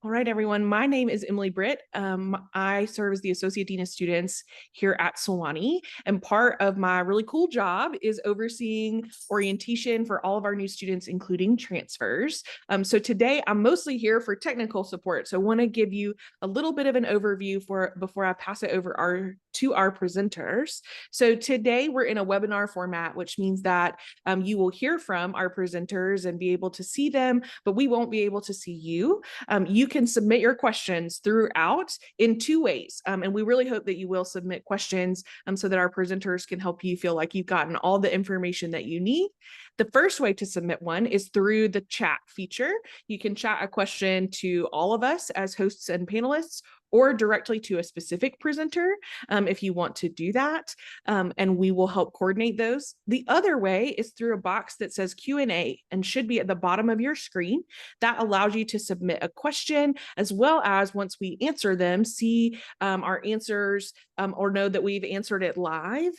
All right, everyone. My name is Emily Britt. I serve as the Associate Dean of Students here at Sewanee, and part of my really cool job is overseeing orientation for all of our new students, including transfers. So today I'm mostly here for technical support. So I want to give you a little bit of an overview before I pass it over to our presenters. So today we're in a webinar format, which means that you will hear from our presenters and be able to see them, but we won't be able to see you. You can submit your questions throughout in two ways. And we really hope that you will submit questions so that our presenters can help you feel like you've gotten all the information that you need. The first way to submit one is through the chat feature. You can chat a question to all of us as hosts and panelists, or directly to a specific presenter if you want to do that, and we will help coordinate those. The other way is through a box that says Q&A and should be at the bottom of your screen. That allows you to submit a question, as well as once we answer them, see our answers or know that we've answered it live.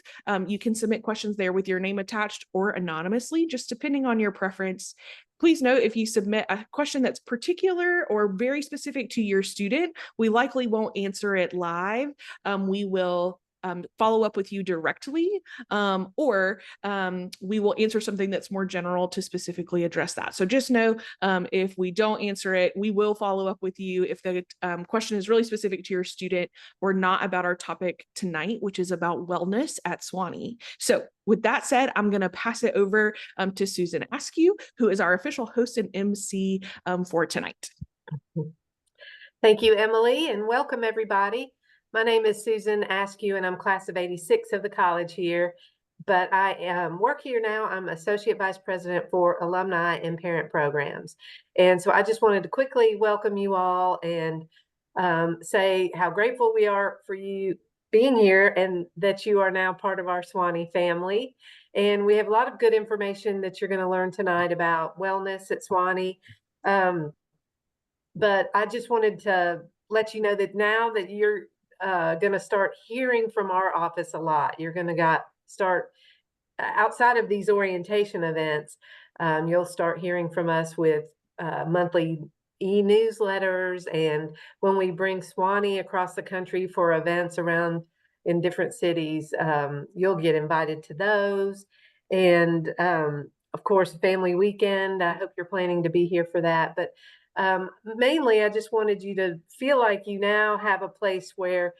You can submit questions there with your name attached or anonymously, just depending on your preference. Please note, if you submit a question that's particular or very specific to your student, we likely won't answer it live. We will follow up with you directly, or we will answer something that's more general to specifically address that. So just know, if we don't answer it, we will follow up with you if the question is really specific to your student or not about our topic tonight, which is about wellness at Sewanee. So with that said, I'm going to pass it over to Susan Askew, who is our official host and MC for tonight. Thank you, Emily, and welcome everybody. My name is Susan Askew, and I'm class of 86 of the college here, but I work here now. I'm Associate Vice President for Alumni and Parent Programs. And so I just wanted to quickly welcome you all and say how grateful we are for you being here and that you are now part of our Sewanee family. And we have a lot of good information that you're going to learn tonight about wellness at Sewanee. But I just wanted to let you know that now that you're going to start hearing from our office a lot, you're going to start outside of these orientation events. You'll start hearing from us with monthly e-newsletters, and when we bring Sewanee across the country for events around in different cities, you'll get invited to those. And of course, family weekend, I hope you're planning to be here for that. But mainly, I just wanted you to feel like you now have a place where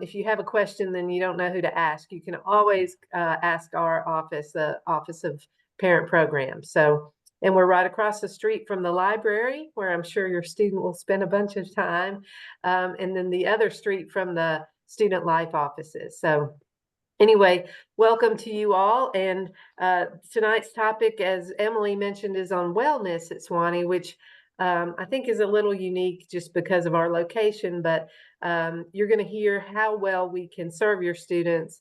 if you have a question, then you don't know who to ask. You can always ask our office, the Office of Parent Programs. So, and we're right across the street from the library, where I'm sure your student will spend a bunch of time, and then the other street from the student life offices. So anyway, welcome to you all. And tonight's topic, as Emily mentioned, is on wellness at Sewanee, which I think is a little unique just because of our location, but you're going to hear how well we can serve your students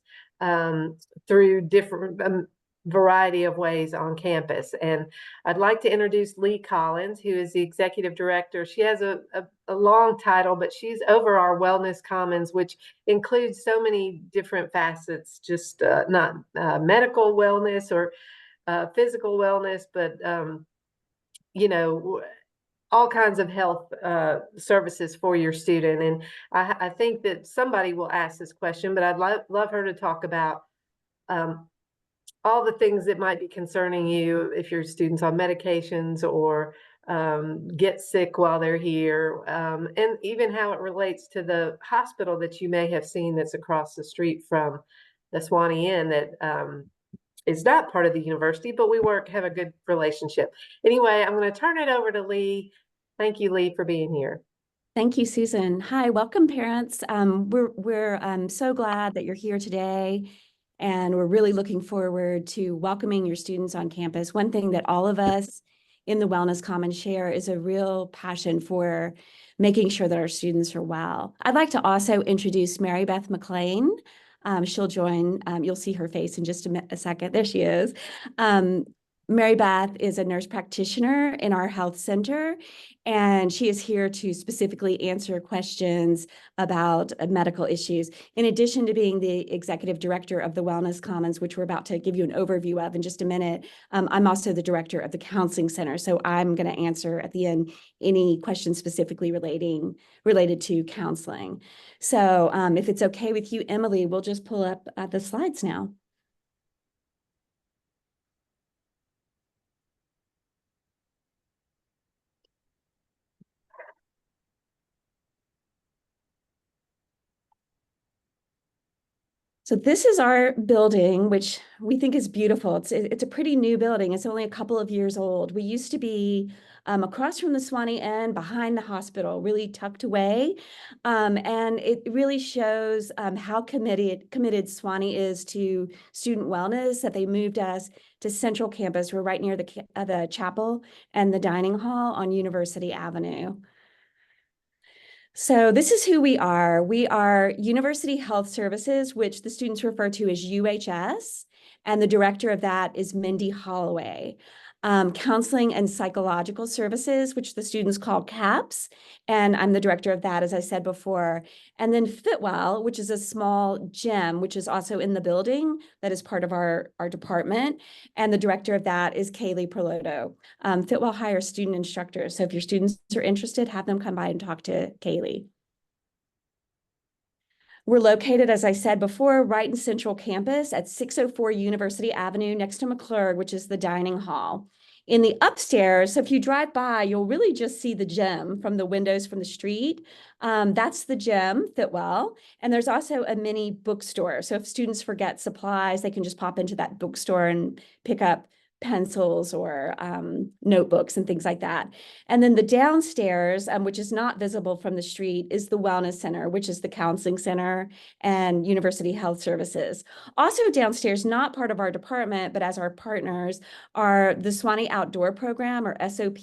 through different variety of ways on campus. And I'd like to introduce Leigh Collins, who is the executive director. She has a long title, but she's over our Wellness Commons, which includes so many different facets, just not medical wellness or physical wellness, but you know, all kinds of health services for your student. And I think that somebody will ask this question, but I'd love her to talk about all the things that might be concerning you if your student's on medications or get sick while they're here, and even how it relates to the hospital that you may have seen that's across the street from the Sewanee Inn that is not part of the university, but we have a good relationship. Anyway, I'm going to turn it over to Leigh. Thank you, Leigh, for being here. Thank you, Susan. Hi, welcome, parents. We're so glad that you're here today, and we're really looking forward to welcoming your students on campus. One thing that all of us in the Wellness Commons share is a real passion for making sure that our students are well. I'd like to also introduce Mary Beth McClain. She'll join, you'll see her face in just a second. There she is. Mary Beth is a nurse practitioner in our health center, and she is here to specifically answer questions about medical issues. In addition to being the executive director of the Wellness Commons, which we're about to give you an overview of in just a minute, I'm also the director of the counseling center. So I'm going to answer at the end any questions specifically related to counseling. So if it's okay with you, Emily, we'll just pull up the slides now. So this is our building, which we think is beautiful. It's a pretty new building. It's only a couple of years old. We used to be across from the Sewanee Inn, behind the hospital, really tucked away. And it really shows how committed Sewanee is to student wellness, that they moved us to Central Campus. We're right near the chapel and the dining hall on University Avenue. So this is who we are. We are University Health Services, which the students refer to as UHS, and the director of that is Mindy Holloway. Counseling and Psychological Services, which the students call CAPS, and I'm the director of that, as I said before. And then Fitwell, which is a small gym, which is also in the building, that is part of our department, and the director of that is Kaylee Perlotto. Fitwell hires student instructors, so if your students are interested, have them come by and talk to Kaylee. We're located, as I said before, right in Central Campus at 604 University Avenue, next to McClurg, which is the dining hall. In the upstairs, so if you drive by, you'll really just see the gym from the windows from the street. That's the gym, Fitwell. And there's also a mini bookstore. So if students forget supplies, they can just pop into that bookstore and pick up pencils or notebooks and things like that. And then the downstairs, which is not visible from the street, is the Wellness Center, which is the counseling center and University Health Services. Also downstairs, not part of our department, but as our partners, are the Sewanee Outdoor Program, or SOP,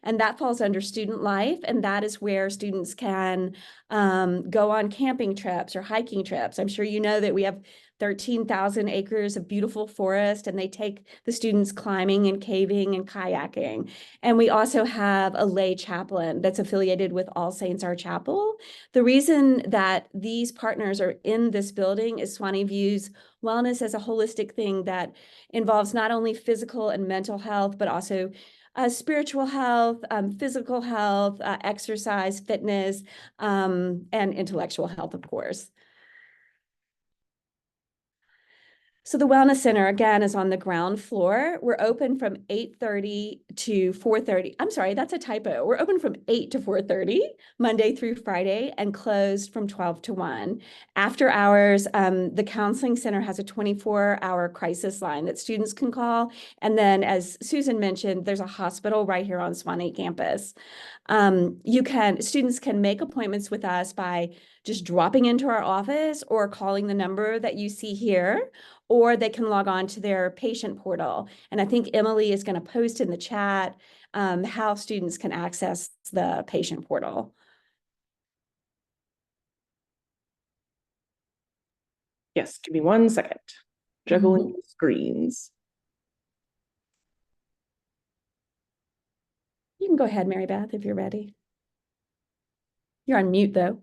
and that falls under student life, and that is where students can go on camping trips or hiking trips. I'm sure you know that we have 13,000 acres of beautiful forest, and they take the students climbing and caving and kayaking. And we also have a lay chaplain that's affiliated with All Saints Our Chapel. The reason that these partners are in this building is Sewanee views wellness as a holistic thing that involves not only physical and mental health, but also spiritual health, physical health, exercise, fitness, and intellectual health, of course. So the Wellness Center, again, is on the ground floor. We're open from 8:30 to 4:30. I'm sorry, that's a typo. We're open from 8 to 4:30, Monday through Friday, and closed from 12 to 1. After hours, the Counseling Center has a 24-hour crisis line that students can call. And then, as Susan mentioned, there's a hospital right here on Sewanee campus. Students can make appointments with us by just dropping into our office or calling the number that you see here, or they can log on to their patient portal. And I think Emily is going to post in the chat how students can access the patient portal. Yes, give me 1 second. Juggling screens. You can go ahead, Mary Beth, if you're ready. You're on mute, though.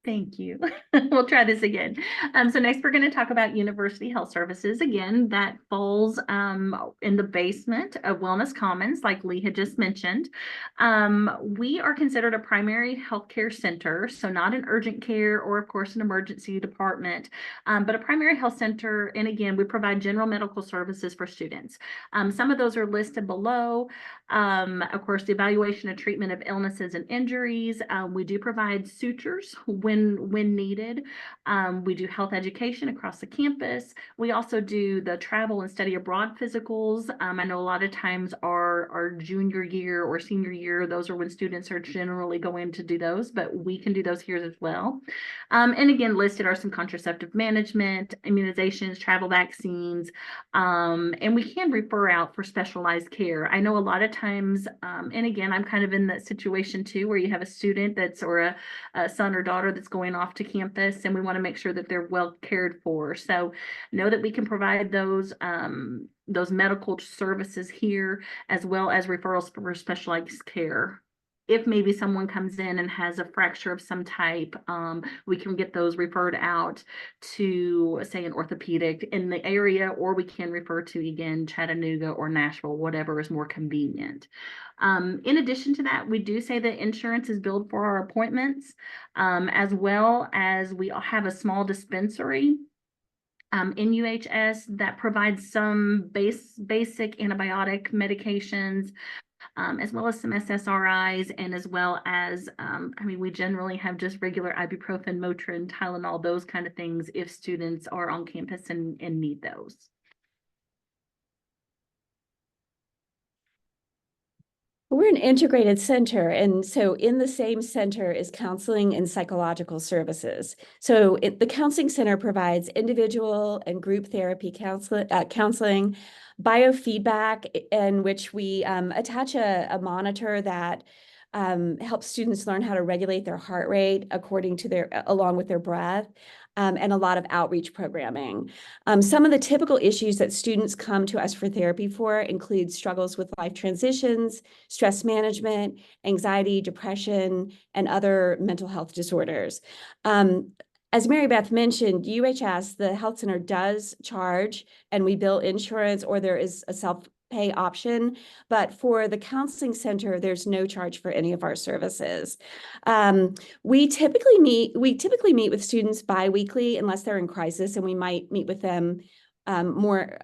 Thank you. We'll try this again. So next we're going to talk about University Health Services. Again, that falls in the basement of Wellness Commons, like Leigh had just mentioned. We are considered a primary healthcare center, so not an urgent care or, of course, an emergency department, but a primary health center. And again, we provide general medical services for students. Some of those are listed below. Of course, the evaluation and treatment of illnesses and injuries. We do provide sutures when needed. We do health education across the campus. We also do the travel and study abroad physicals. I know a lot of times our junior year or senior year, those are when students are generally going to do those, but we can do those here as well. And again, listed are some contraceptive management, immunizations, travel vaccines, and we can refer out for specialized care. I know a lot of times, and again, I'm kind of in that situation too, where you have a student or a son or daughter that's that's going off to campus, and we want to make sure that they're well cared for. So know that we can provide those medical services here, as well as referrals for specialized care. If maybe someone comes in and has a fracture of some type, we can get those referred out to, say, an orthopedic in the area, or we can refer to, again, Chattanooga or Nashville, whatever is more convenient. In addition to that, we do say that insurance is billed for our appointments, as well as we have a small dispensary in UHS that provides some basic antibiotic medications, as well as some SSRIs, and as well as, we generally have just regular ibuprofen, Motrin, Tylenol, those kind of things if students are on campus and need those. We're an integrated center, and so in the same center is counseling and psychological services. So the counseling center provides individual and group therapy counseling, biofeedback, in which we attach a monitor that helps students learn how to regulate their heart rate along with their breath. And a lot of outreach programming. Some of the typical issues that students come to us for therapy for include struggles with life transitions, stress management, anxiety, depression, and other mental health disorders. As Mary Beth mentioned, UHS, the health center, does charge, and we bill insurance, or there is a self-pay option, but for the counseling center, there's no charge for any of our services. We typically meet with students biweekly unless they're in crisis, and we might meet with them more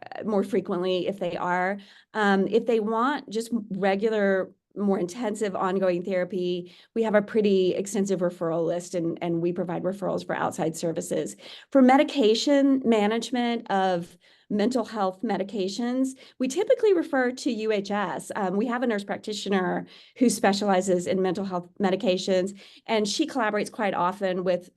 frequently if they are. If they want just regular, more intensive ongoing therapy, we have a pretty extensive referral list, and we provide referrals for outside services. For medication management of mental health medications, we typically refer to UHS. We have a nurse practitioner who specializes in mental health medications, and she collaborates quite often with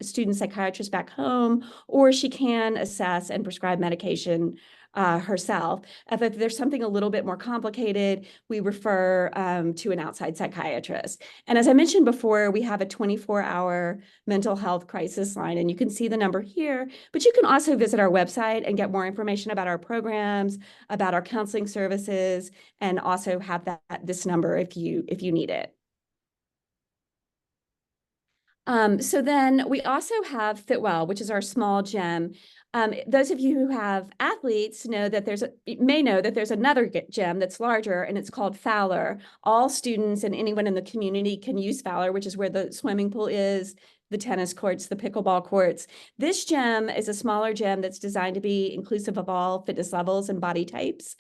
student psychiatrists back home, or she can assess and prescribe medication herself. If there's something a little bit more complicated, we refer to an outside psychiatrist. And as I mentioned before, we have a 24-hour mental health crisis line, and you can see the number here, but you can also visit our website and get more information about our programs, about our counseling services, and also have this number if you need it. So then we also have Fitwell, which is our small gym. Those of you who have athletes may know that there's another gym that's larger, and it's called Fowler. All students and anyone in the community can use Fowler, which is where the swimming pool is, the tennis courts, the pickleball courts. This gym is a smaller gym that's designed to be inclusive of all fitness levels and body types.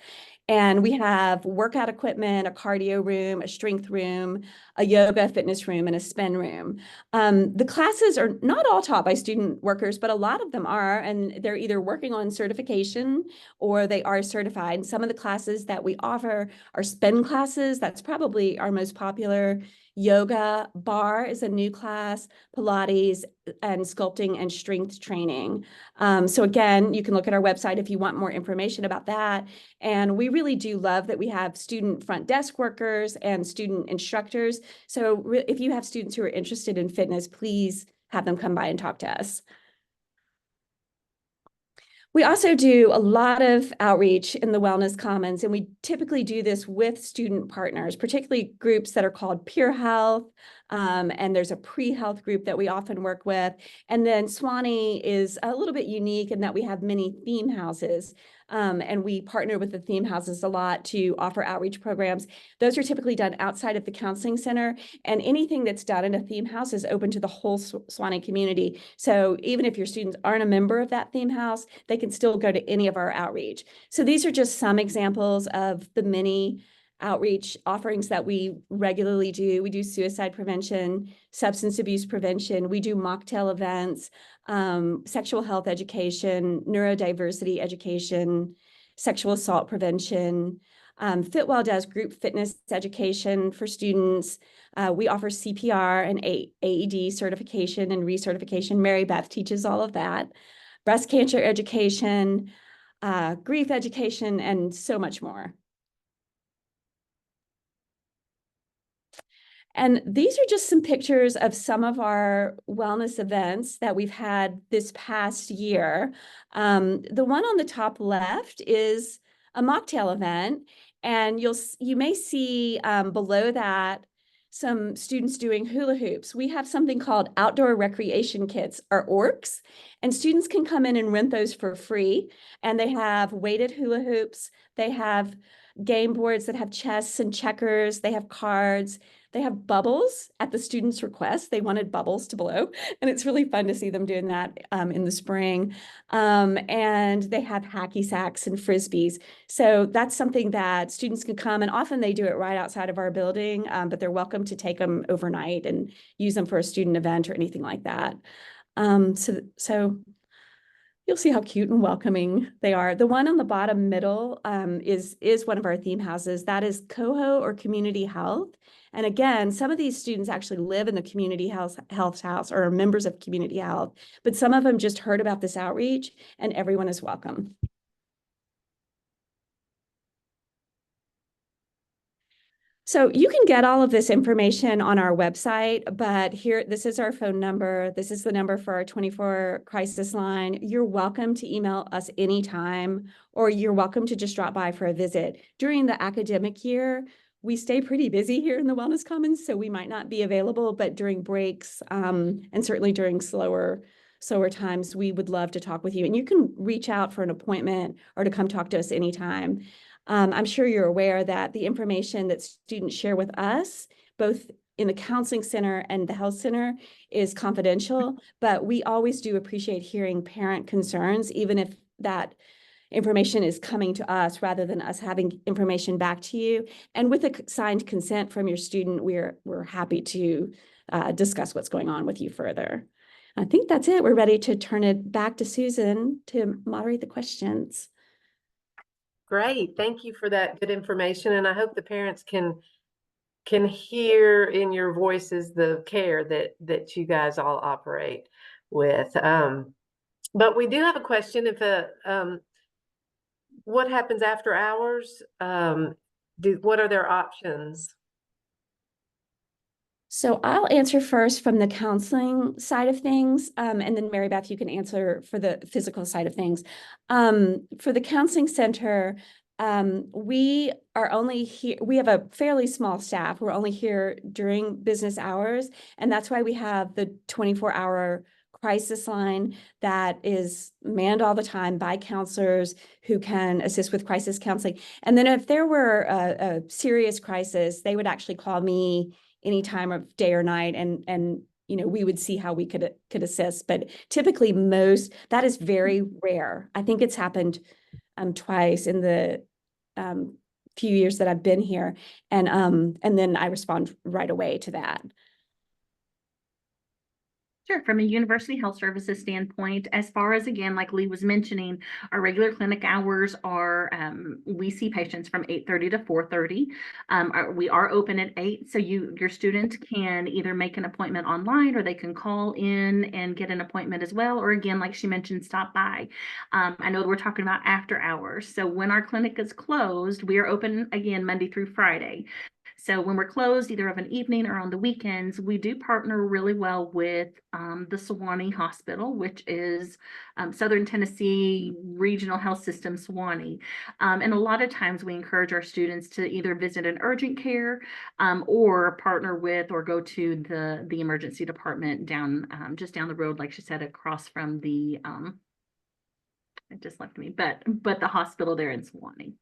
And we have workout equipment, a cardio room, a strength room, a yoga fitness room, and a spin room. The classes are not all taught by student workers, but a lot of them are, and they're either working on certification or they are certified. And some of the classes that we offer are spin classes. That's probably our most popular. Yoga, bar is a new class, Pilates, and sculpting and strength training. So again, you can look at our website if you want more information about that. And we really do love that we have student front desk workers and student instructors. So if you have students who are interested in fitness, please have them come by and talk to us. We also do a lot of outreach in the Wellness Commons, and we typically do this with student partners, particularly groups that are called Peer Health, and there's a pre-health group that we often work with. And then Sewanee is a little bit unique in that we have many theme houses, and we partner with the theme houses a lot to offer outreach programs. Those are typically done outside of the counseling center, and anything that's done in a theme house is open to the whole Sewanee community. So even if your students aren't a member of that theme house, they can still go to any of our outreach. So these are just some examples of the many outreach offerings that we regularly do. We do suicide prevention, substance abuse prevention. We do mocktail events, sexual health education, neurodiversity education, sexual assault prevention. Fitwell does group fitness education for students. We offer CPR and AED certification and recertification. Mary Beth teaches all of that. Breast cancer education, grief education, and so much more. And these are just some pictures of some of our wellness events that we've had this past year. The one on the top left is a mocktail event, and you may see below that some students doing hula hoops. We have something called outdoor recreation kits, or ORCs, and students can come in and rent those for free. And they have weighted hula hoops. They have game boards that have chess and checkers. They have cards. They have bubbles at the students' request. They wanted bubbles to blow, and it's really fun to see them doing that in the spring. And they have hacky sacks and frisbees. So that's something that students can come, and often they do it right outside of our building, but they're welcome to take them overnight and use them for a student event or anything like that. So you'll see how cute and welcoming they are. The one on the bottom middle is one of our theme houses. That is Coho or Community Health. And again, some of these students actually live in the community health house or are members of community health, but some of them just heard about this outreach, and everyone is welcome. So you can get all of this information on our website, but here, this is our phone number. This is the number for our 24 crisis line. You're welcome to email us anytime, or you're welcome to just drop by for a visit. During the academic year, we stay pretty busy here in the Wellness Commons, so we might not be available, but during breaks and certainly during slower times, we would love to talk with you. And you can reach out for an appointment or to come talk to us anytime. I'm sure you're aware that the information that students share with us, both in the counseling center and the health center, is confidential, but we always do appreciate hearing parent concerns, even if that information is coming to us rather than us having information back to you. And with a signed consent from your student, we're happy to discuss what's going on with you further. I think that's it. We're ready to turn it back to Susan to moderate the questions. Great. Thank you for that good information. And I hope the parents can hear in your voices the care that you guys all operate with. But we do have a question. If what happens after hours? What are their options? So I'll answer first from the counseling side of things, and then Mary Beth, you can answer for the physical side of things. For the counseling center, we are only here, we have a fairly small staff. We're only here during business hours, and that's why we have the 24-hour crisis line that is manned all the time by counselors who can assist with crisis counseling. And then if there were a serious crisis, they would actually call me any time of day or night, and you know, we would see how we could assist. But typically that is very rare. I think it's happened twice in the few years that I've been here, and then I respond right away to that. Sure. From a University Health Services standpoint, as far as, again, like Leigh was mentioning, our regular clinic hours are, we see patients from 8:30 to 4:30. We are open at 8, so your student can either make an appointment online, or they can call in and get an appointment as well. Or again, like she mentioned, stop by. I know we're talking about after hours. So when our clinic is closed, we are open again Monday through Friday. So when we're closed, either of an evening or on the weekends, we do partner really well with the Sewanee Hospital, which is Southern Tennessee Regional Health System, Sewanee. And a lot of times we encourage our students to either visit an urgent care or partner with or go to the emergency department down just down the road, like she said, across from the, it just left me, but the hospital there in Sewanee.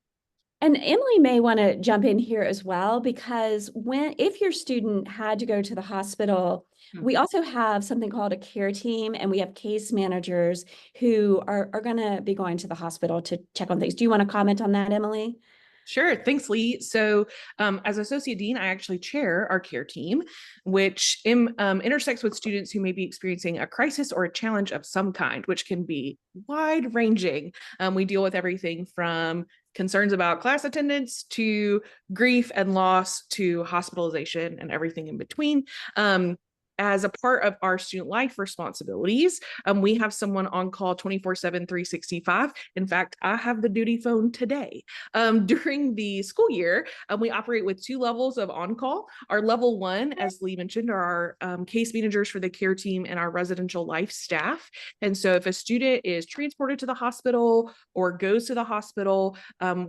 And Emily may want to jump in here as well, because if your student had to go to the hospital, we also have something called a care team, and we have case managers who are going to be going to the hospital to check on things. Do you want to comment on that, Emily? Sure. Thanks, Leigh. So as Associate Dean, I actually chair our care team, which intersects with students who may be experiencing a crisis or a challenge of some kind, which can be wide ranging. We deal with everything from concerns about class attendance to grief and loss to hospitalization and everything in between. as a part of our student life responsibilities, we have someone on call 24/7, 365. In fact, I have the duty phone today. During the school year, we operate with 2 levels of on-call. Our level 1, as Leigh mentioned, are our case managers for the care team and our residential life staff. And so if a student is transported to the hospital or goes to the hospital,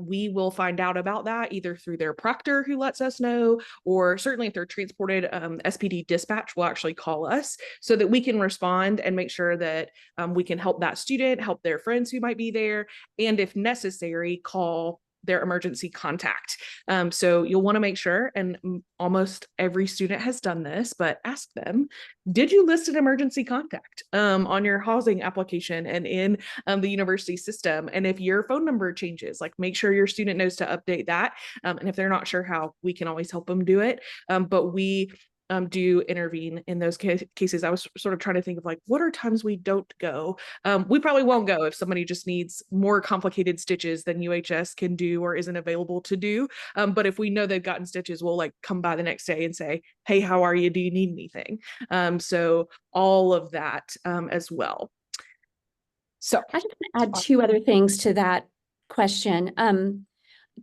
we will find out about that either through their proctor who lets us know, or certainly if they're transported, SPD dispatch will actually call us so that we can respond and make sure that we can help that student, help their friends who might be there, and if necessary, call their emergency contact. So you'll want to make sure, and almost every student has done this, but ask them, did you list an emergency contact on your housing application and in the university system? And if your phone number changes, like make sure your student knows to update that. And if they're not sure how, we can always help them do it. But we do intervene in those cases. I was sort of trying to think of like, what are times we don't go? We probably won't go if somebody just needs more complicated stitches than UHS can do or isn't available to do. But if we know they've gotten stitches, we'll like come by the next day and say, hey, how are you? Do you need anything? So all of that as well. So I just want to add 2 other things to that question.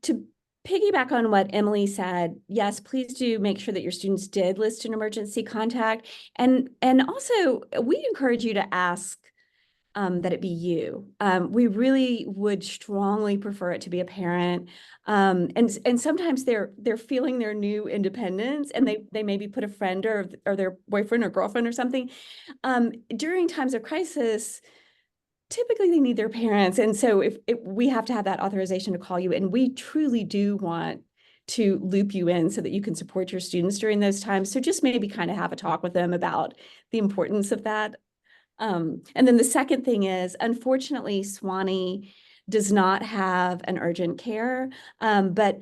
To piggyback on what Emily said, yes, please do make sure that your students did list an emergency contact. And also, we encourage you to ask that it be you. We really would strongly prefer it to be a parent. And sometimes they're feeling their new independence, and they maybe put a friend or their boyfriend or girlfriend or something. During times of crisis, typically they need their parents. And so if we have to have that authorization to call you, and we truly do want to loop you in so that you can support your students during those times. So just maybe kind of have a talk with them about the importance of that. And then the second thing is, unfortunately, Sewanee does not have an urgent care, but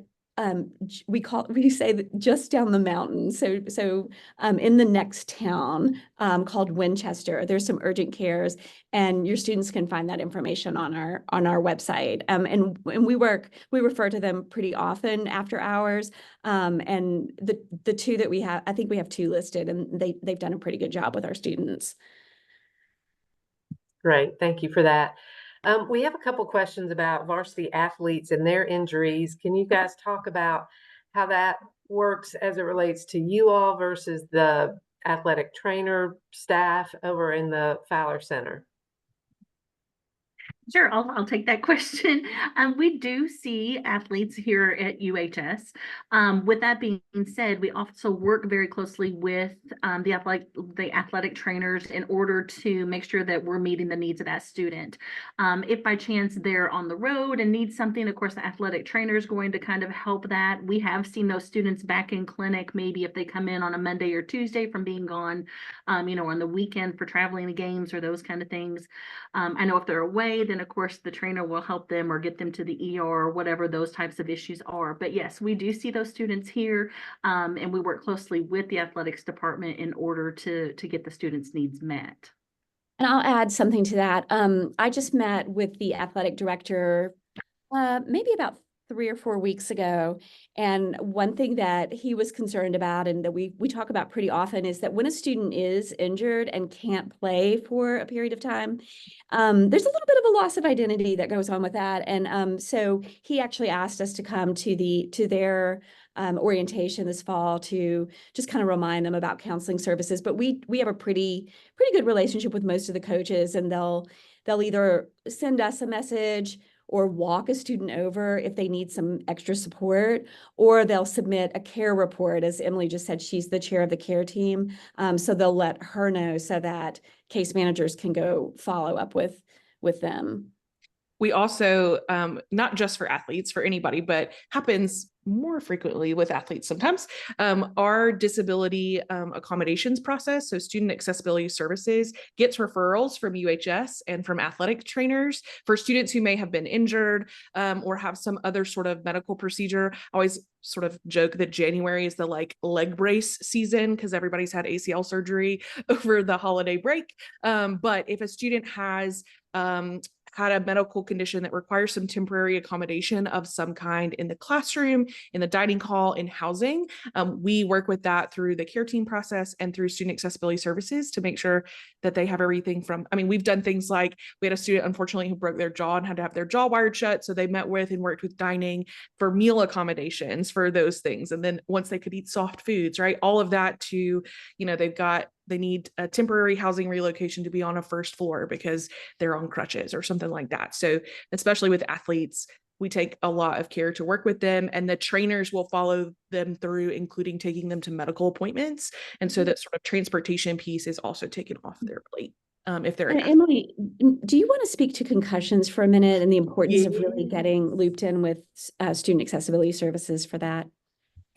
we say that just down the mountain. So in the next town called Winchester, there's some urgent cares, and your students can find that information on our website. And we refer to them pretty often after hours. And the 2 that we have, I think we have 2 listed, and they've done a pretty good job with our students. Great, thank you for that. We have a couple questions about varsity athletes and their injuries. Can you guys talk about how that works as it relates to you all versus the athletic trainer staff over in the Fowler Center? Sure, I'll take that question. We do see athletes here at UHS. With that being said, we also work very closely with the athletic trainers in order to make sure that we're meeting the needs of that student. If by chance they're on the road and need something, of course, the athletic trainer is going to kind of help that. We have seen those students back in clinic, maybe if they come in on a Monday or Tuesday from being gone, on the weekend for traveling to games or those kind of things. I know if they're away, then of course the trainer will help them or get them to the ER or whatever those types of issues are. But yes, we do see those students here, and we work closely with the athletics department in order to get the students' needs met. And I'll add something to that. I just met with the athletic director maybe about 3 or 4 weeks ago. And one thing that he was concerned about, and that we talk about pretty often, is that when a student is injured and can't play for a period of time, there's a little bit of a loss of identity that goes on with that. And so he actually asked us to come to their orientation this fall to just kind of remind them about counseling services. But we have a pretty good relationship with most of the coaches, and they'll either send us a message or walk a student over if they need some extra support, or they'll submit a care report. As Emily just said, she's the chair of the care team. So they'll let her know so that case managers can go follow up with them. We also, not just for athletes, for anybody, but happens more frequently with athletes sometimes, our disability accommodations process, so student accessibility services, gets referrals from UHS and from athletic trainers for students who may have been injured or have some other sort of medical procedure. I always sort of joke that January is the leg brace season because everybody's had ACL surgery over the holiday break. But if a student has had a medical condition that requires some temporary accommodation of some kind in the classroom, in the dining hall, in housing, we work with that through the care team process and through student accessibility services to make sure that they have everything from, I mean, we've done things like we had a student, unfortunately, who broke their jaw and had to have their jaw wired shut. So they met with and worked with dining for meal accommodations for those things. And then once they could eat soft foods, right? All of that to, they need a temporary housing relocation to be on a first floor because they're on crutches or something like that. So especially with athletes, we take a lot of care to work with them, and the trainers will follow them through, including taking them to medical appointments. And so that sort of transportation piece is also taken off their plate. If they're And Emily, do you want to speak to concussions for a minute and the importance of really getting looped in with student accessibility services for that?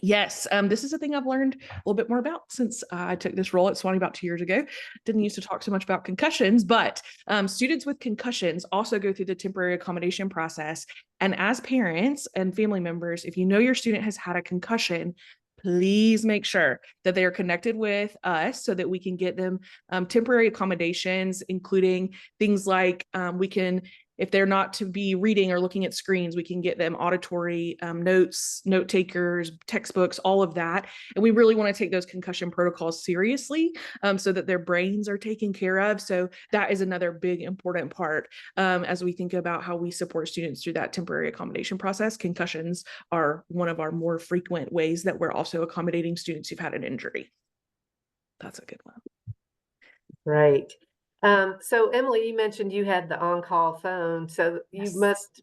Yes, this is a thing I've learned a little bit more about since I took this role at Sewanee about 2 years ago. Didn't used to talk so much about concussions, but students with concussions also go through the temporary accommodation process. And as parents and family members, if you know your student has had a concussion, please make sure that they are connected with us so that we can get them temporary accommodations, including things like we can, if they're not to be reading or looking at screens, we can get them auditory notes, note takers, textbooks, all of that. And we really want to take those concussion protocols seriously so that their brains are taken care of. So that is another big important part as we think about how we support students through that temporary accommodation process. Concussions are one of our more frequent ways that we're also accommodating students who've had an injury. That's a good one. Right. So Emily, you mentioned you had the on-call phone, so you must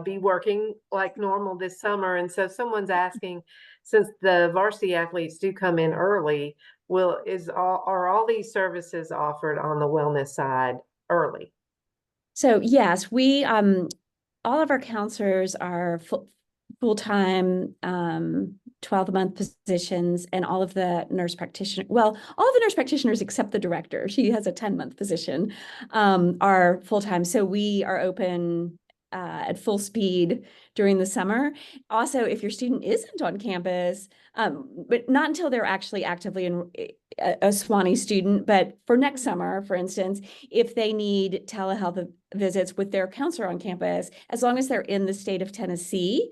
be working like normal this summer. And so someone's asking, since the varsity athletes do come in early, are all these services offered on the wellness side early? So yes, we all of our counselors are full-time 12-month positions, and all of the nurse practitioners, well, all of the nurse practitioners except the director, she has a 10-month position, are full-time. So we are open at full speed during the summer. Also, if your student isn't on campus, but not until they're actually actively a Sewanee student, but for next summer, for instance, if they need telehealth visits with their counselor on campus, as long as they're in the state of Tennessee,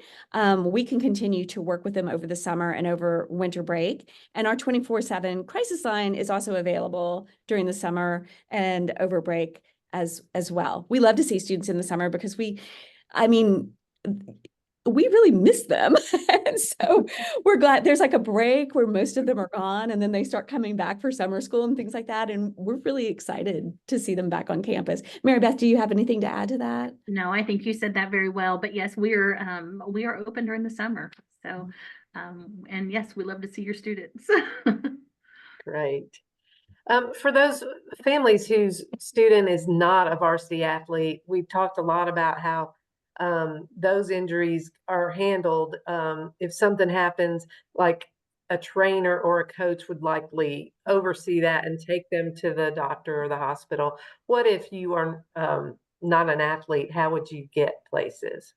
we can continue to work with them over the summer and over winter break. And our 24/7 crisis line is also available during the summer and over break as well. We love to see students in the summer because we really miss them. And so we're glad there's like a break where most of them are gone, and then they start coming back for summer school and things like that. And we're really excited to see them back on campus. Mary Beth, do you have anything to add to that? No, I think you said that very well, but yes, we are open during the summer. So, and yes, we love to see your students. Great. For those families whose student is not a varsity athlete, we've talked a lot about how those injuries are handled. If something happens, like a trainer or a coach would likely oversee that and take them to the doctor or the hospital. What if you are not an athlete? How would you get places?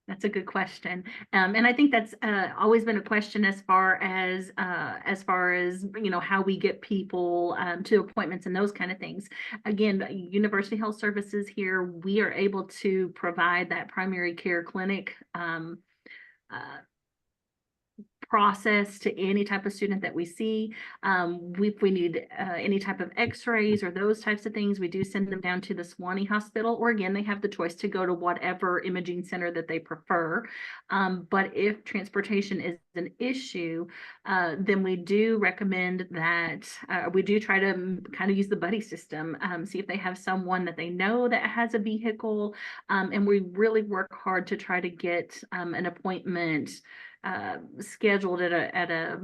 That's a good question. And I think that's always been a question as far as how we get people to appointments and those kind of things. Again, University Health Services here, we are able to provide that primary care clinic process to any type of student that we see. If we need any type of x-rays or those types of things, we do send them down to the Sewanee Hospital, or again, they have the choice to go to whatever imaging center that they prefer. But if transportation is an issue, then we do recommend that we do try to kind of use the buddy system, see if they have someone that they know that has a vehicle, and we really work hard to try to get an appointment scheduled at a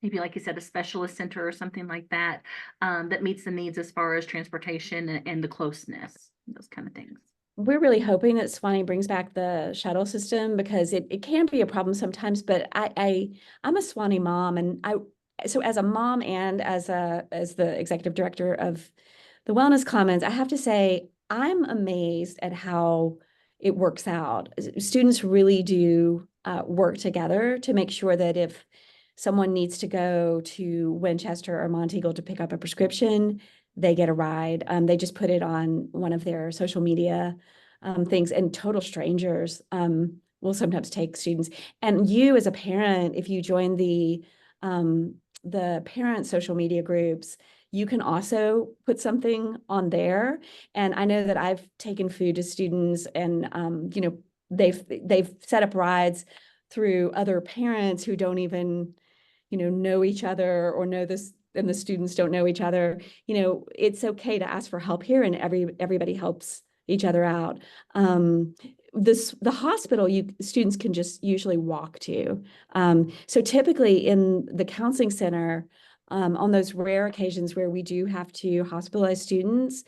maybe, like you said, a specialist center or something like that, that meets the needs as far as transportation and the closeness, those kind of things. We're really hoping that Sewanee brings back the shuttle system, because it can be a problem sometimes. But I'm a Sewanee mom, and so as a mom and as the executive director of the Wellness Commons, I have to say I'm amazed at how it works out. Students really do work together to make sure that if someone needs to go to Winchester or Monteagle to pick up a prescription, they get a ride. They just put it on one of their social media things, and total strangers will sometimes take students. And you as a parent, if you join the parent social media groups, you can also put something on there. And I know that I've taken food to students, and you know, they've set up rides through other parents who don't even, you know each other, or know this, and the students don't know each other. You know, it's okay to ask for help here, and everybody helps each other out. The hospital, students can just usually walk to. So typically in the counseling center, on those rare occasions where we do have to hospitalize students,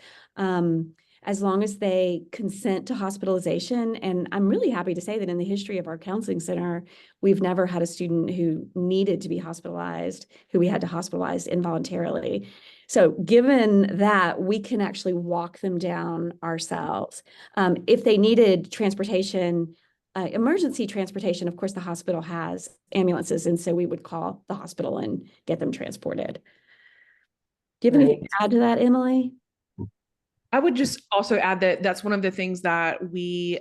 as long as they consent to hospitalization. And I'm really happy to say that in the history of our counseling center, we've never had a student who needed to be hospitalized, who we had to hospitalize involuntarily. So given that, we can actually walk them down ourselves. If they needed transportation, emergency transportation, of course, the hospital has ambulances, and so we would call the hospital and get them transported. Do you have anything to add to that, Emily? I would just also add that that's one of the things that we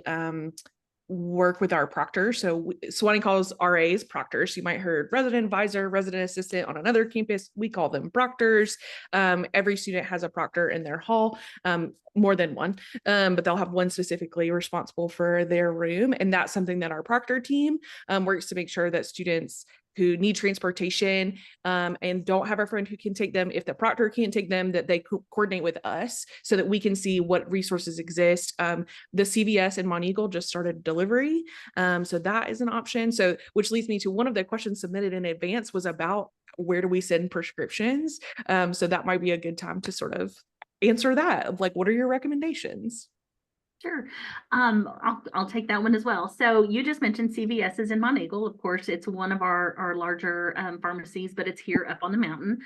work with our proctors. So Sewanee calls RAs proctors. You might heard resident advisor, resident assistant on another campus. We call them proctors. Every student has a proctor in their hall, more than one, but they'll have one specifically responsible for their room. And that's something that our proctor team works to make sure that students who need transportation and don't have a friend who can take them, if the proctor can't take them, that they coordinate with us so that we can see what resources exist. The CVS in Monteagle just started delivery, so that is an option. So, which leads me to one of the questions submitted in advance was about where do we send prescriptions? So that might be a good time to sort of answer that. Like, what are your recommendations? Sure. I'll take that one as well. So you just mentioned CVS is in Monteagle. Of course, it's one of our larger pharmacies, but it's here up on the mountain.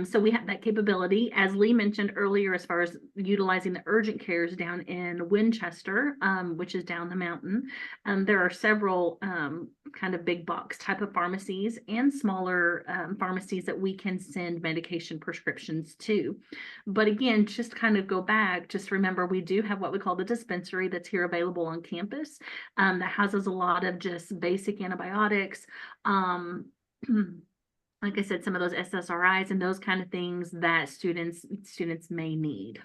So we have that capability. As Leigh mentioned earlier, as far as utilizing the urgent cares down in Winchester, which is down the mountain, there are several kind of big box type of pharmacies and smaller pharmacies that we can send medication prescriptions to. But again, just kind of go back, just remember we do have what we call the dispensary that's here available on campus, that houses a lot of just basic antibiotics, like I said, some of those SSRIs and those kind of things that students may need.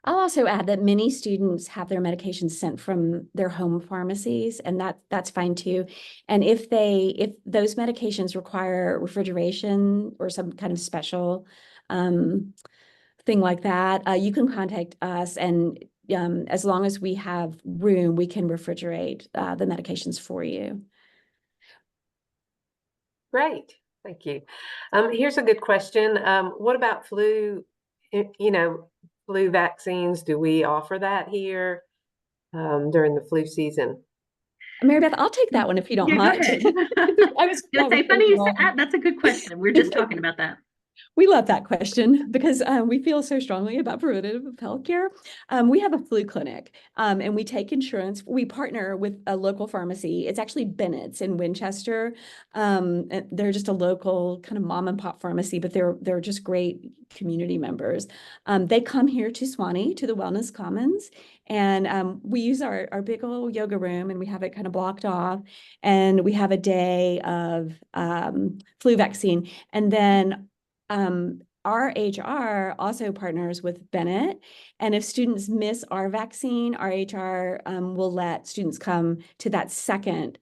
I'll also add that many students have their medications sent from their home pharmacies, and that's fine too. And if those medications require refrigeration or some kind of special thing like that, you can contact us, and as long as we have room, we can refrigerate the medications for you. Great, thank you. Here's a good question. What about flu? Flu vaccines, do we offer that here during the flu season? Mary Beth, I'll take that one if you don't mind. Go ahead. I was going to say, funny you said that. That's a good question. We're just talking about that. We love that question because we feel so strongly about preventative healthcare. We have a flu clinic, and we take insurance. We partner with a local pharmacy. It's actually Bennett's in Winchester. They're just a local kind of mom and pop pharmacy, but they're just great community members. They come here to Sewanee, to the Wellness Commons, and we use our big old yoga room, and we have it kind of blocked off, and we have a day of flu vaccine. And then our HR also partners with Bennett, and if students miss our vaccine, our HR will let students come to that second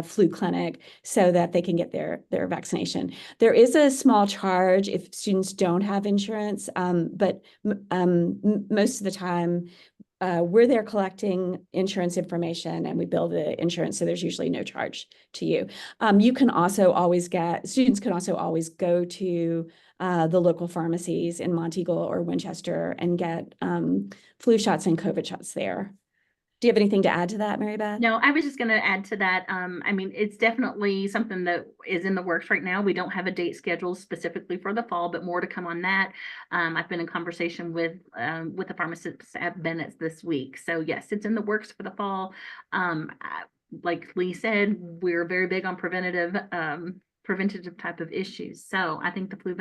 flu clinic so that they can get their vaccination. There is a small charge if students don't have insurance, but most of the time we're there collecting insurance information, and we bill the insurance, so there's usually no charge to you. You can also always students can also always go to the local pharmacies in Monteagle or Winchester and get flu shots and COVID shots there. Do you have anything to add to that, Mary Beth? No, I was just going to add to that. I mean, it's definitely something that is in the works right now. We don't have a date scheduled specifically for the fall, but more to come on that. I've been in conversation with the pharmacists at Bennett's this week. So yes, it's in the works for the fall. Like Leigh said, we're very big on preventative preventative type of issues. So I think the flu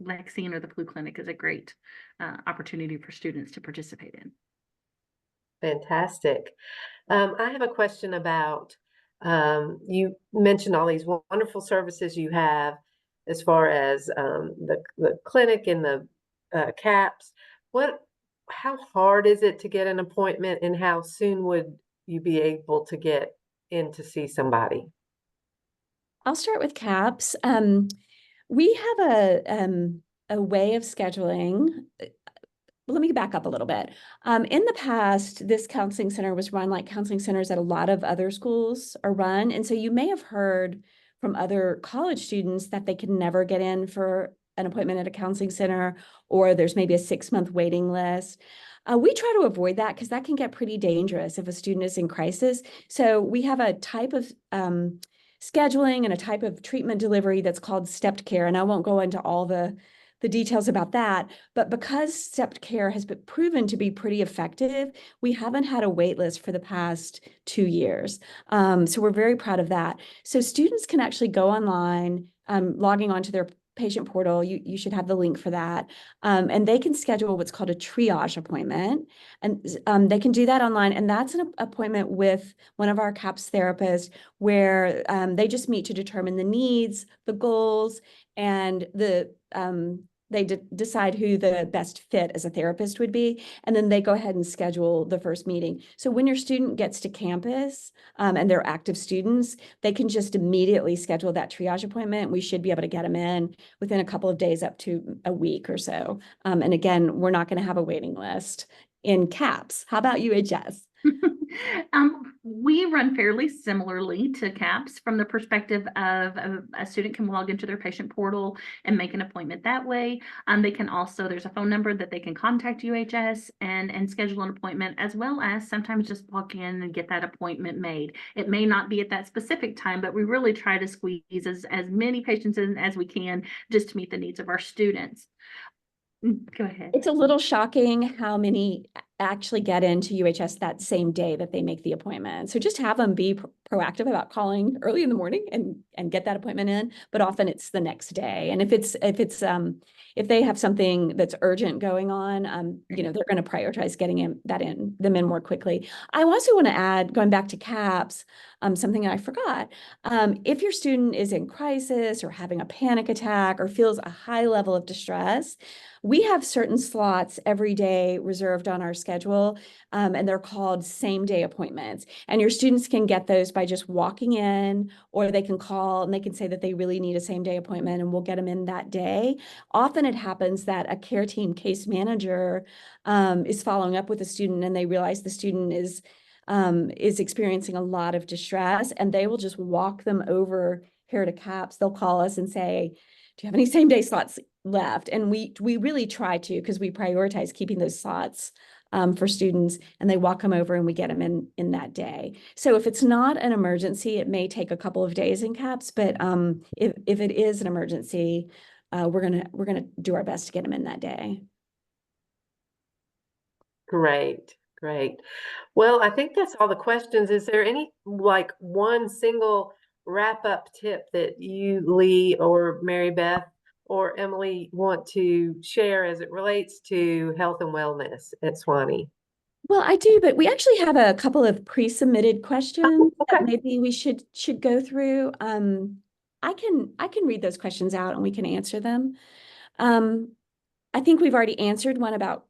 vaccine or the flu clinic is a great opportunity for students to participate in. Fantastic. I have a question about, you mentioned all these wonderful services you have as far as the clinic and the CAPS. How hard is it to get an appointment, and how soon would you be able to get in to see somebody? I'll start with CAPS. We have a way of scheduling. Let me back up a little bit. In the past, this counseling center was run like counseling centers at a lot of other schools are run. And so you may have heard from other college students that they can never get in for an appointment at a counseling center, or there's maybe a 6-month waiting list. We try to avoid that because that can get pretty dangerous if a student is in crisis. So we have a type of scheduling and a type of treatment delivery that's called stepped care. And I won't go into all the details about that, but because stepped care has been proven to be pretty effective, we haven't had a wait list for the past 2 years. So we're very proud of that. So students can actually go online, logging onto their patient portal. You should have the link for that. And they can schedule what's called a triage appointment. And they can do that online. And that's an appointment with one of our CAPS therapists where they just meet to determine the needs, the goals, and they decide who the best fit as a therapist would be, and then they go ahead and schedule the first meeting. So when your student gets to campus and they're active students, they can just immediately schedule that triage appointment. We should be able to get them in within a couple of days up to a week or so. And again, we're not going to have a waiting list in CAPS. How about UHS? We run fairly similarly to CAPS from the perspective of a student can log into their patient portal and make an appointment that way. They can also, there's a phone number that they can contact UHS and schedule an appointment, as well as sometimes just walk in and get that appointment made. It may not be at that specific time, but we really try to squeeze as many patients in as we can just to meet the needs of our students. Go ahead. It's a little shocking how many actually get into UHS that same day that they make the appointment. So just have them be proactive about calling early in the morning and get that appointment in, but often it's the next day. And if they have something that's urgent going on, they're going to prioritize getting them in more quickly. I also want to add, going back to CAPS, something I forgot. If your student is in crisis or having a panic attack or feels a high level of distress, we have certain slots every day reserved on our schedule, and they're called same-day appointments. And your students can get those by just walking in, or they can call and they can say that they really need a same-day appointment, and we'll get them in that day. Often it happens that a care team case manager is following up with a student, and they realize the student is experiencing a lot of distress, and they will just walk them over here to CAPS. They'll call us and say, do you have any same-day slots left? And we really try to, because we prioritize keeping those slots for students, and they walk them over and we get them in that day. So if it's not an emergency, it may take a couple of days in CAPS, but if it is an emergency, we're gonna do our best to get them in that day. Great. Well, I think that's all the questions. Is there any one single wrap-up tip that you, Leigh, or Mary Beth, or Emily want to share as it relates to health and wellness at Sewanee? Well, I do, but we actually have a couple of pre-submitted questions okay. that maybe we should go through. I can read those questions out and we can answer them. I think we've already answered one about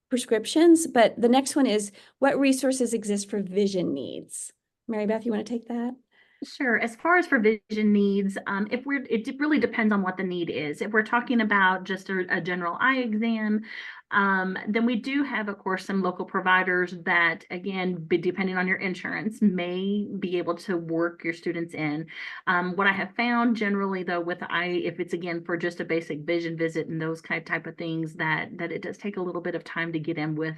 prescriptions, but the next one is, what resources exist for vision needs? Mary Beth, you want to take that? Sure. As far as for vision needs, it really depends on what the need is. If we're talking about just a general eye exam, then we do have, of course, some local providers that, again, depending on your insurance, may be able to work your students in. What I have found generally, though, with if it's again for just a basic vision visit and those type of things, that it does take a little bit of time to get in with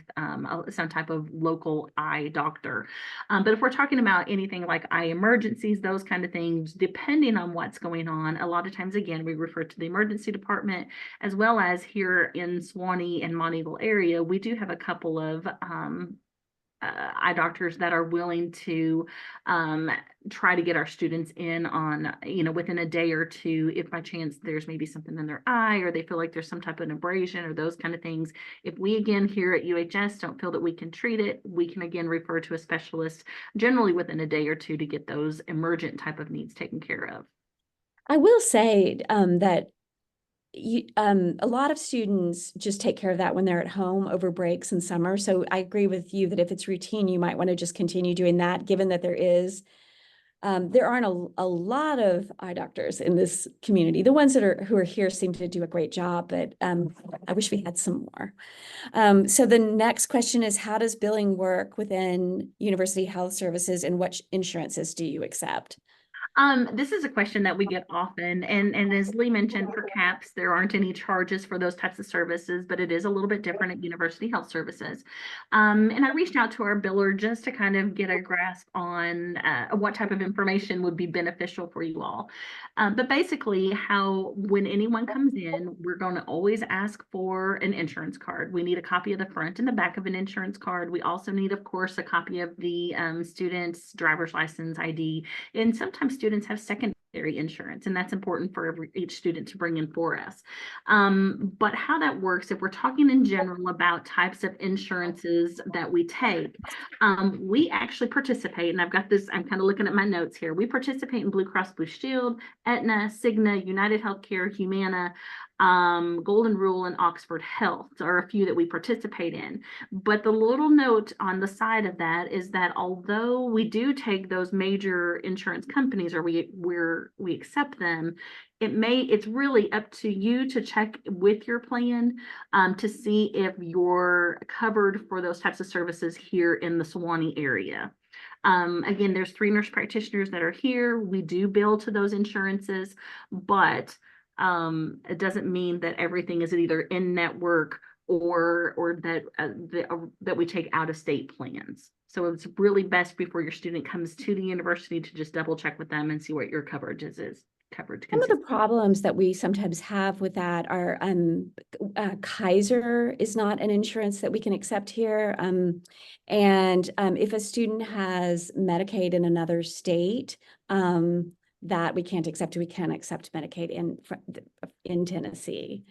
some type of local eye doctor. But if we're talking about anything like eye emergencies, those kind of things, depending on what's going on, a lot of times, again, we refer to the emergency department, as well as here in Sewanee and Monteagle area, we do have a couple of eye doctors that are willing to try to get our students in on, within a day or two, if by chance there's maybe something in their eye or they feel like there's some type of abrasion or those kind of things. If we, again, here at UHS don't feel that we can treat it, we can again refer to a specialist generally within a day or two to get those emergent type of needs taken care of. I will say that a lot of students just take care of that when they're at home over breaks and summer. So I agree with you that if it's routine, you might want to just continue doing that, given that there aren't a lot of eye doctors in this community. The ones who are here seem to do a great job, but I wish we had some more. So the next question is, how does billing work within University Health Services, and what insurances do you accept? This is a question that we get often, and as Leigh mentioned, for CAPS, there aren't any charges for those types of services, but it is a little bit different at University Health Services. And I reached out to our biller just to kind of get a grasp on what type of information would be beneficial for you all. But basically, when anyone comes in, we're going to always ask for an insurance card. We need a copy of the front and the back of an insurance card. We also need, of course, a copy of the student's driver's license, ID, and sometimes students have secondary insurance, and that's important for each student to bring in for us. But how that works, if we're talking in general about types of insurances that we take, we actually participate, and I've got this, I'm kind of looking at my notes here. We participate in Blue Cross Blue Shield, Aetna, Cigna, United Healthcare, Humana, Golden Rule, and Oxford Health are a few that we participate in. But the little note on the side of that is that although we do take those major insurance companies, or we accept them, it's really up to you to check with your plan to see if you're covered for those types of services here in the Sewanee area. Again, there's 3 nurse practitioners that are here. We do bill to those insurances, but it doesn't mean that everything is either in network or that we take out of state plans. So it's really best before your student comes to the university to just double check with them and see what your coverage is. Some of the problems that we sometimes have with that are Kaiser is not an insurance that we can accept here. And if a student has Medicaid in another state, that we can't accept. We can accept Medicaid in Tennessee.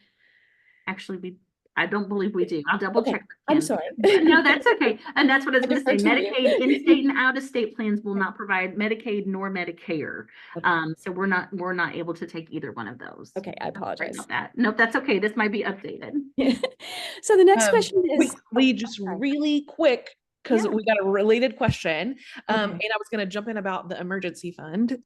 Actually, I don't believe we do. I'll double check. I'm sorry. No, that's okay. And that's what I was going to say. Medicaid, in-state and out-of-state plans will not provide Medicaid nor Medicare. Okay. So we're not able to take either one of those. Okay, I apologize. About that. Nope, that's okay. This might be updated. So the next question is, we just really quick, because we got a related question. And I was going to jump in about the emergency fund.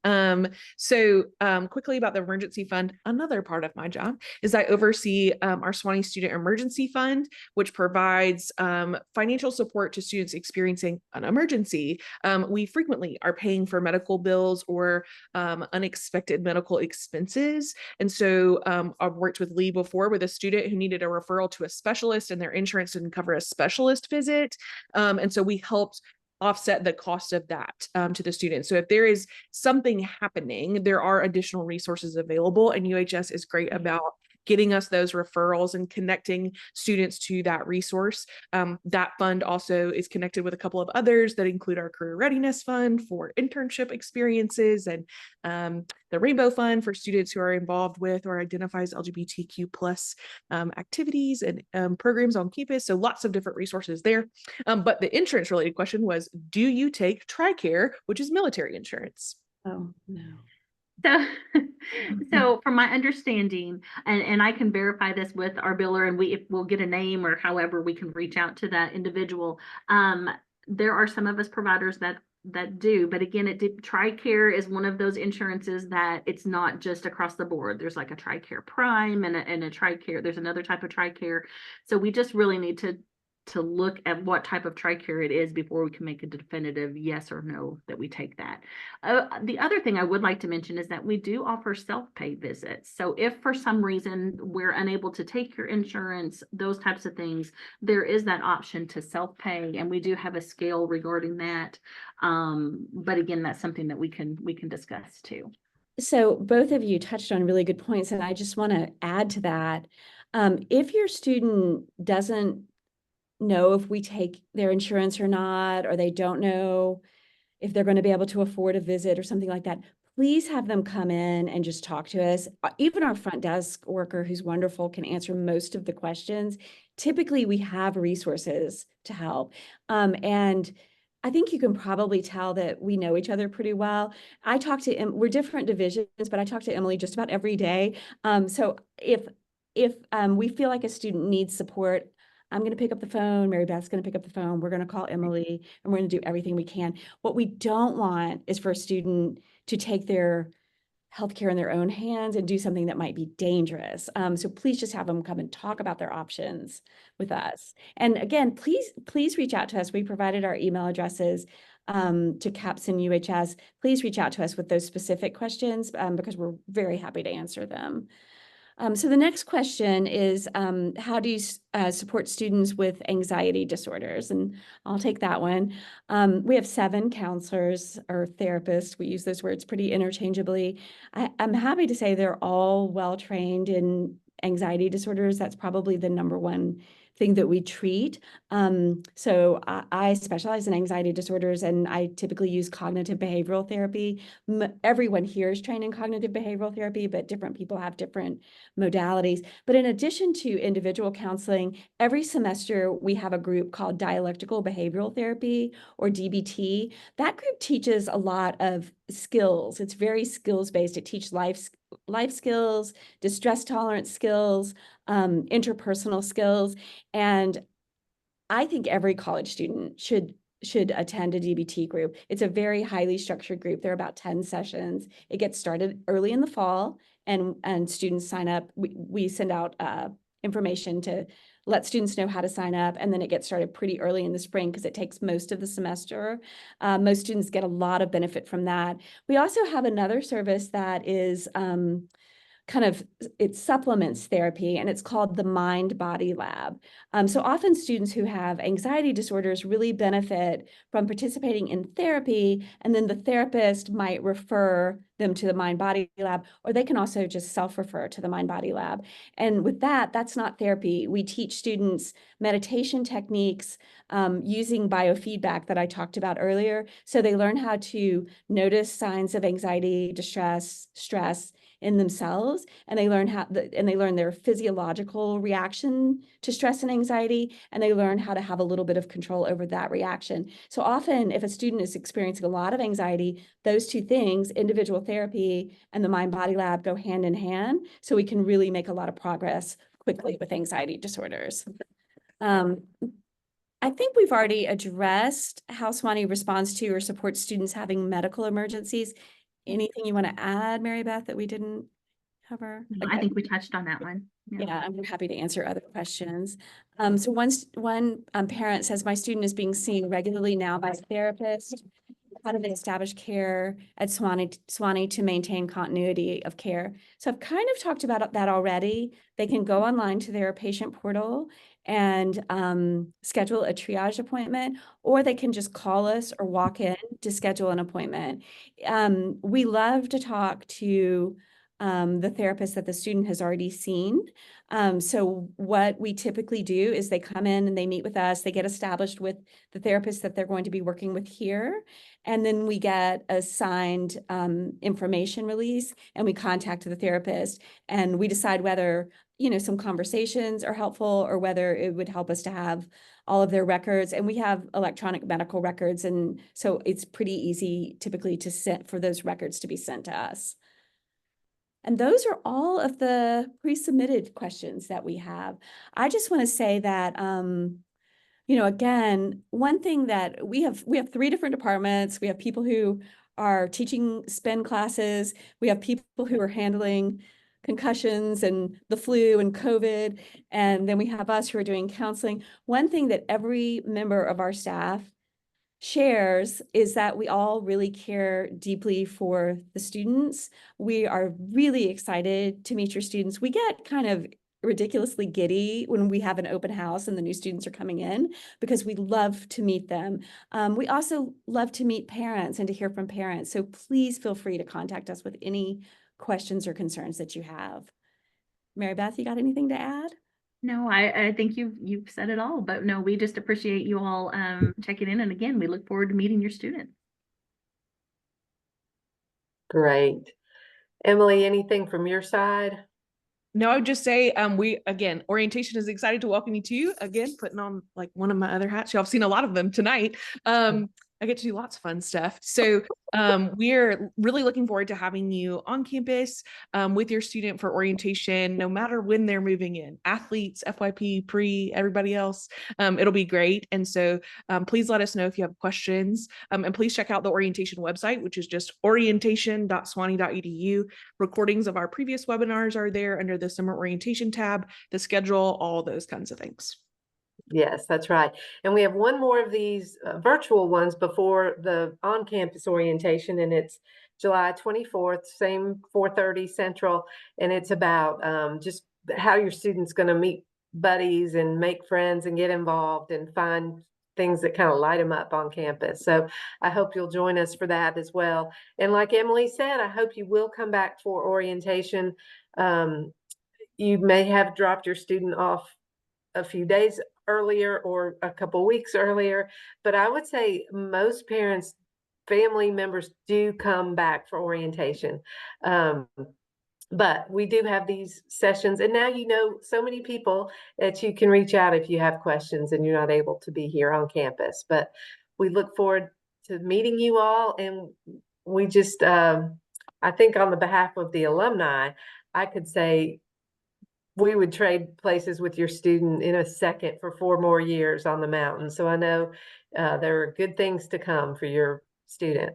So quickly about the emergency fund, another part of my job is I oversee our Sewanee Student Emergency Fund, which provides financial support to students experiencing an emergency. We frequently are paying for medical bills or unexpected medical expenses. And so I've worked with Leigh before with a student who needed a referral to a specialist and their insurance didn't cover a specialist visit. And so we helped offset the cost of that to the students. So if there is something happening, there are additional resources available, and UHS is great about getting us those referrals and connecting students to that resource. That fund also is connected with a couple of others that include our Career Readiness Fund for internship experiences, and the Rainbow Fund for students who are involved with or identifies LGBTQ plus activities and programs on campus. So lots of different resources there. But the insurance related question was, do you take TRICARE, which is military insurance? Oh, no. So from my understanding, and I can verify this with our biller, and if we'll get a name or however we can reach out to that individual. There are some of us providers that do, but again, TRICARE is one of those insurances that it's not just across the board. There's like a TRICARE Prime and a TRICARE. There's another type of TRICARE. So we just really need to look at what type of TRICARE it is before we can make a definitive yes or no that we take that. The other thing I would like to mention is that we do offer self-pay visits. So if for some reason we're unable to take your insurance, those types of things, there is that option to self-pay, and we do have a scale regarding that. But again, that's something that we can discuss too. So both of you touched on really good points, and I just want to add to that. If your student doesn't know if we take their insurance or not, or they don't know if they're going to be able to afford a visit or something like that, please have them come in and just talk to us. Even our front desk worker, who's wonderful, can answer most of the questions. Typically, we have resources to help. And I think you can probably tell that we know each other pretty well. I talk to we're different divisions, but I talk to Emily just about every day. So if we feel like a student needs support, I'm going to pick up the phone. Mary Beth's going to pick up the phone. We're going to call Emily, and we're going to do everything we can. What we don't want is for a student to take their healthcare in their own hands and do something that might be dangerous. So please just have them come and talk about their options with us. And again, please reach out to us. We provided our email addresses to CAPS and UHS. Please reach out to us with those specific questions because we're very happy to answer them. So the next question is, how do you support students with anxiety disorders? And I'll take that one. We have 7 counselors or therapists. We use those words pretty interchangeably. I'm happy to say they're all well-trained in anxiety disorders. That's probably the #1 thing that we treat. So I specialize in anxiety disorders, and I typically use cognitive behavioral therapy. Everyone here is trained in cognitive behavioral therapy, but different people have different modalities. But in addition to individual counseling, every semester we have a group called dialectical behavioral therapy, or DBT. That group teaches a lot of skills. It's very skills-based. It teaches life skills, distress tolerance skills, interpersonal skills. And I think every college student should attend a DBT group. It's a very highly structured group. There are about 10 sessions. It gets started early in the fall, and students sign up. We send out information to let students know how to sign up, and then it gets started pretty early in the spring because it takes most of the semester. Most students get a lot of benefit from that. We also have another service that is it supplements therapy, and it's called the Mind Body Lab. So often students who have anxiety disorders really benefit from participating in therapy, and then the therapist might refer them to the Mind Body Lab, or they can also just self-refer to the Mind Body Lab. And with that, that's not therapy. We teach students meditation techniques using biofeedback that I talked about earlier. So they learn how to notice signs of anxiety, distress, stress in themselves, and they learn their physiological reaction to stress and anxiety, and they learn how to have a little bit of control over that reaction. So often, if a student is experiencing a lot of anxiety, those 2 things, individual therapy and the Mind Body Lab, go hand in hand, so we can really make a lot of progress quickly with anxiety disorders. I think we've already addressed how Sewanee responds to or supports students having medical emergencies. Anything you want to add, Mary Beth, that we didn't cover? I think we touched on that one. Yeah, I'm happy to answer other questions. So one parent says, my student is being seen regularly now by a therapist. How do they establish care at Sewanee to maintain continuity of care? So I've kind of talked about that already. They can go online to their patient portal and schedule a triage appointment, or they can just call us or walk in to schedule an appointment. We love to talk to the therapist that the student has already seen. So what we typically do is they come in and they meet with us, they get established with the therapist that they're going to be working with here, and then we get a signed information release, and we contact the therapist, and we decide whether, some conversations are helpful or whether it would help us to have all of their records. And we have electronic medical records, and so it's pretty easy typically for those records to be sent to us. And those are all of the pre-submitted questions that we have. I just want to say that, again, one thing that we have 3 different departments. We have people who are teaching spin classes. We have people who are handling concussions and the flu and COVID. And then we have us who are doing counseling. One thing that every member of our staff shares is that we all really care deeply for the students. We are really excited to meet your students. We get kind of ridiculously giddy when we have an open house and the new students are coming in because we love to meet them. We also love to meet parents and to hear from parents. So please feel free to contact us with any questions or concerns that you have. Mary Beth, you got anything to add? No, I think you've said it all, but no, we just appreciate you all checking in. And again, we look forward to meeting your students. Great. Emily, anything from your side? No, I would just say, orientation is excited to welcome you to, again, putting on like one of my other hats. Y'all have seen a lot of them tonight. I get to do lots of fun stuff. So we're really looking forward to having you on campus with your student for orientation, no matter when they're moving in, athletes, FYP, pre, everybody else. It'll be great. And so please let us know if you have questions, and please check out the orientation website, which is just orientation.sewanee.edu. Recordings of our previous webinars are there under the summer orientation tab, the schedule, all those kinds of things. Yes, that's right. And we have one more of these virtual ones before the on-campus orientation, and it's July 24th, same 4:30 Central, and it's about just how your student's going to meet buddies and make friends and get involved and find things that kind of light them up on campus. So I hope you'll join us for that as well. And like Emily said, I hope you will come back for orientation. You may have dropped your student off a few days earlier or a couple weeks earlier, but I would say most parents, family members do come back for orientation. But we do have these sessions, and now you know so many people that you can reach out if you have questions and you're not able to be here on campus. But we look forward to meeting you all, and we just, I think on the behalf of the alumni, I could say we would trade places with your student in a second for 4 more years on the mountain. So I know there are good things to come for your student.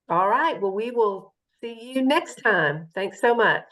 All right. Well, we will see you next time. Thanks so much.